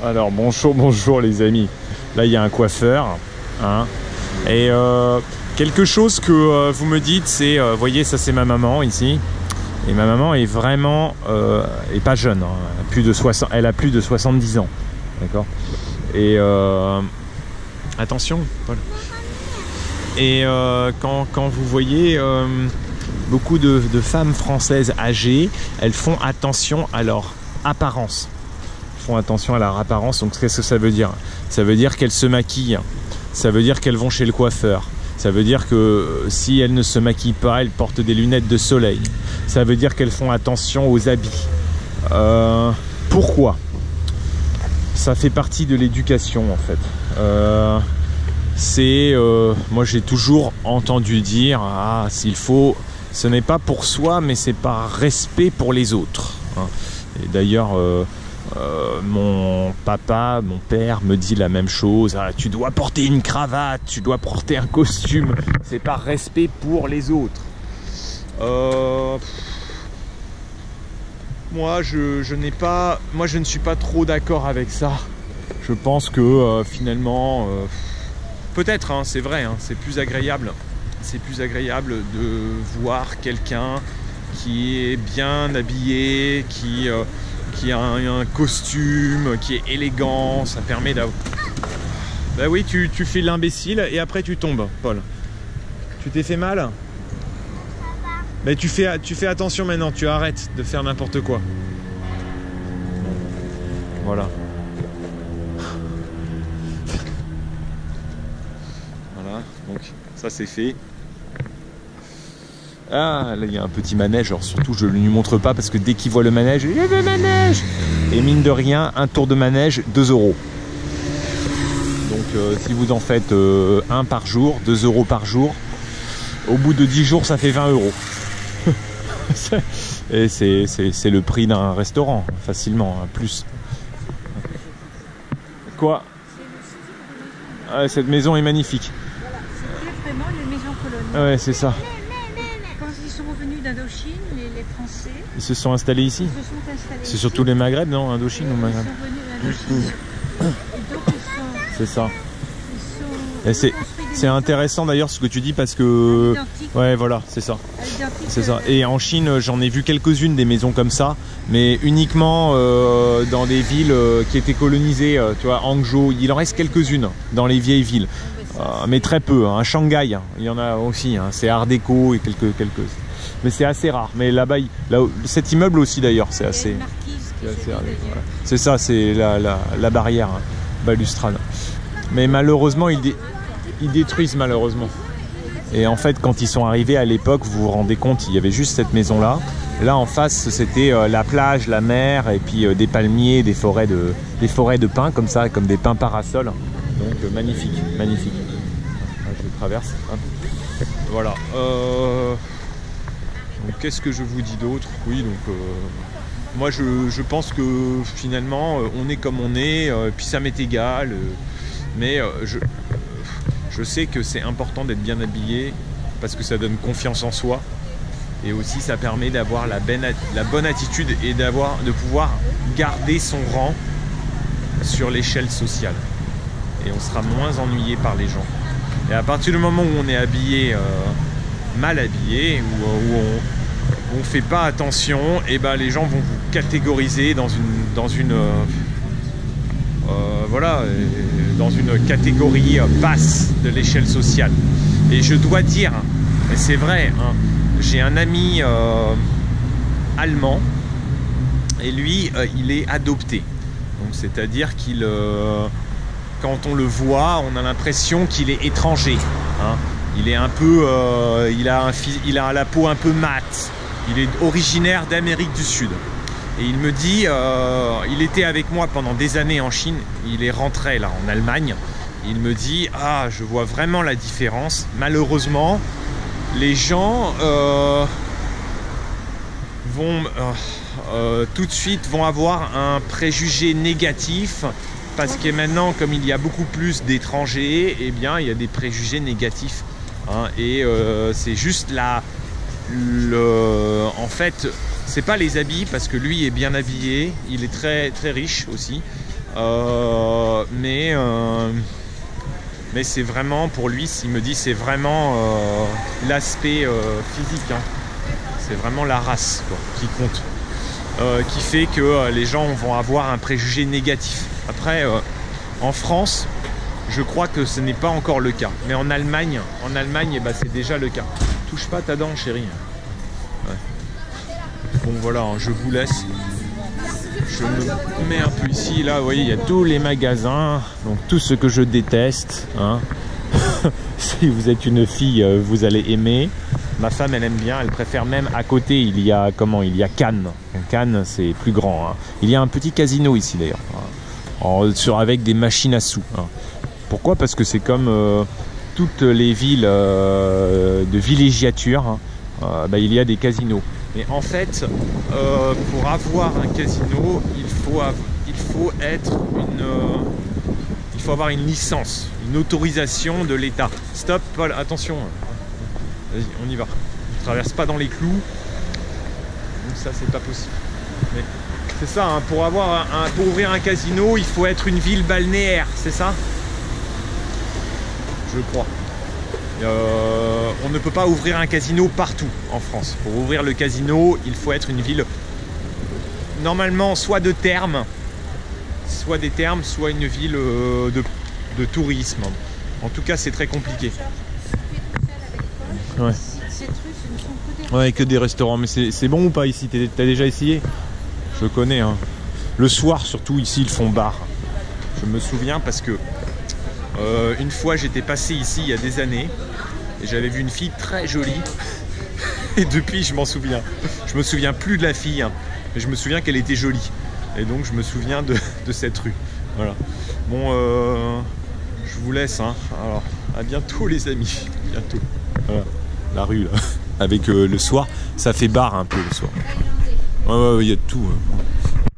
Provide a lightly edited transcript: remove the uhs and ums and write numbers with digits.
Alors bonjour les amis. Là il y a un coiffeur, hein. Et quelque chose que vous me dites, c'est, vous voyez, ça c'est ma maman ici. Et ma maman est vraiment, est pas jeune, hein. Elle a plus de 70 ans, d'accord. Et attention, Paul. Et quand vous voyez beaucoup de femmes françaises âgées, elles font attention à leur apparence. Font attention à leur apparence. Donc qu'est-ce que ça veut dire? Ça veut dire qu'elles se maquillent. Ça veut dire qu'elles vont chez le coiffeur. Ça veut dire que si elles ne se maquillent pas, elles portent des lunettes de soleil. Ça veut dire qu'elles font attention aux habits. Pourquoi? Ça fait partie de l'éducation en fait. Moi j'ai toujours entendu dire, ah, s'il faut, ce n'est pas pour soi, mais c'est par respect pour les autres, hein. Et d'ailleurs, mon papa, mon père me dit la même chose. Ah, tu dois porter une cravate, tu dois porter un costume. C'est par respect pour les autres. Moi, je ne suis pas trop d'accord avec ça. Je pense que finalement, peut-être, hein, c'est vrai, hein, c'est plus agréable. C'est plus agréable de voir quelqu'un qui est bien habillé, qui a un costume, qui est élégant. Ça permet d'avoir... Bah oui, tu fais l'imbécile et après tu tombes, Paul. Tu t'es fait mal? Mais tu fais attention maintenant, tu arrêtes de faire n'importe quoi. Voilà. Voilà, donc ça c'est fait. Ah, là il y a un petit manège, alors surtout je ne lui montre pas parce que dès qu'il voit le manège, il y a le manège. Et mine de rien, un tour de manège, 2 €. Donc si vous en faites un par jour, 2 € par jour, au bout de 10 jours ça fait 20 €. Et c'est le prix d'un restaurant, facilement, hein, plus. Quoi? Ah, cette maison est magnifique. Voilà, c'était vraiment les maisons coloniales. Ouais, c'est ça. Quand ils sont revenus d'Indochine, les Français... Ils se sont installés ici? Ils se sont installés C'est surtout les Maghreb, non? Indochine ou Maghreb? Ils sont venus d'Indochine. Et donc C'est ça. C'est intéressant d'ailleurs ce que tu dis parce que... Ouais, voilà, c'est ça. C'est ça. Et en Chine, j'en ai vu quelques-unes des maisons comme ça, mais uniquement dans des villes qui étaient colonisées, tu vois, Hangzhou. Il en reste quelques-unes dans les vieilles villes, mais très peu. Hein. Shanghai, il y en a aussi. Hein. C'est Art déco et quelques. Mais c'est assez rare. Mais là-bas, cet immeuble aussi d'ailleurs, c'est assez. C'est ça, c'est la barrière, hein, balustrade. Mais malheureusement, ils détruisent malheureusement. Et en fait, quand ils sont arrivés à l'époque, vous vous rendez compte, il y avait juste cette maison-là. Là, en face, c'était la plage, la mer, et puis des palmiers, des forêts de pins, comme ça, comme des pins parasols. Donc, magnifique, magnifique. Je traverse. Hein. Voilà. Donc, qu'est-ce que je vous dis d'autre? Oui, donc... moi, je pense que finalement, on est comme on est, puis ça m'est égal. Mais je sais que c'est important d'être bien habillé parce que ça donne confiance en soi et aussi ça permet d'avoir la bonne attitude et de pouvoir garder son rang sur l'échelle sociale et on sera moins ennuyé par les gens. Et à partir du moment où on est habillé, mal habillé, où on fait pas attention, et ben les gens vont vous catégoriser dans une voilà, dans une catégorie basse de l'échelle sociale. Et je dois dire, et c'est vrai, hein, j'ai un ami allemand et lui, il est adopté. Donc c'est-à-dire qu'il, quand on le voit, on a l'impression qu'il est étranger. Hein. Il est un peu, il a la peau un peu mate. Il est originaire d'Amérique du Sud. Et il me dit, il était avec moi pendant des années en Chine, il est rentré là en Allemagne, il me dit, ah, je vois vraiment la différence. Malheureusement, les gens vont tout de suite avoir un préjugé négatif parce que maintenant, comme il y a beaucoup plus d'étrangers, eh bien, il y a des préjugés négatifs. Hein, et c'est juste là, en fait, c'est pas les habits parce que lui est bien habillé, il est très très riche aussi. Mais c'est vraiment, pour lui, il me dit, c'est vraiment l'aspect physique. Hein. C'est vraiment la race quoi, qui compte. Qui fait que les gens vont avoir un préjugé négatif. Après, en France, je crois que ce n'est pas encore le cas. Mais en Allemagne eh ben, c'est déjà le cas. Touche pas ta dent, chérie. Ouais. Bon, voilà, hein, je vous laisse. Je me mets un peu ici. Là, vous voyez, il y a tous les magasins. Donc, tout ce que je déteste. Hein. Si vous êtes une fille, vous allez aimer. Ma femme, elle aime bien. Elle préfère même à côté. Il y a Cannes. Cannes, c'est plus grand. Hein. Il y a un petit casino ici, d'ailleurs. Avec des machines à sous. Hein. Pourquoi? Parce que c'est comme toutes les villes de villégiature, hein, il y a des casinos. Mais en fait, pour avoir un casino, il faut avoir une licence, une autorisation de l'État. Stop, Paul, attention. Vas-y, on y va. On ne traverse pas dans les clous. Donc ça, c'est pas possible. Mais c'est ça, hein, pour ouvrir un casino, il faut être une ville balnéaire, c'est ça? Je crois. On ne peut pas ouvrir un casino partout en France. Pour ouvrir le casino, il faut être une ville normalement soit de terme, soit une ville de tourisme. En tout cas, c'est très compliqué. Ouais. Ouais, que des restaurants. Mais c'est bon ou pas ici? T'as déjà essayé? Je connais. Hein. Le soir, surtout ici, ils font bar. Je me souviens parce que une fois, j'étais passé ici il y a des années et j'avais vu une fille très jolie. Et depuis, je m'en souviens. Je me souviens plus de la fille, hein, mais je me souviens qu'elle était jolie. Et donc, je me souviens de cette rue. Voilà. Bon, je vous laisse. Hein. Alors, à bientôt, les amis. Bientôt. Voilà. La rue, là. Avec le soir, ça fait bar un peu le soir. Ouais, il y a de tout. Hein.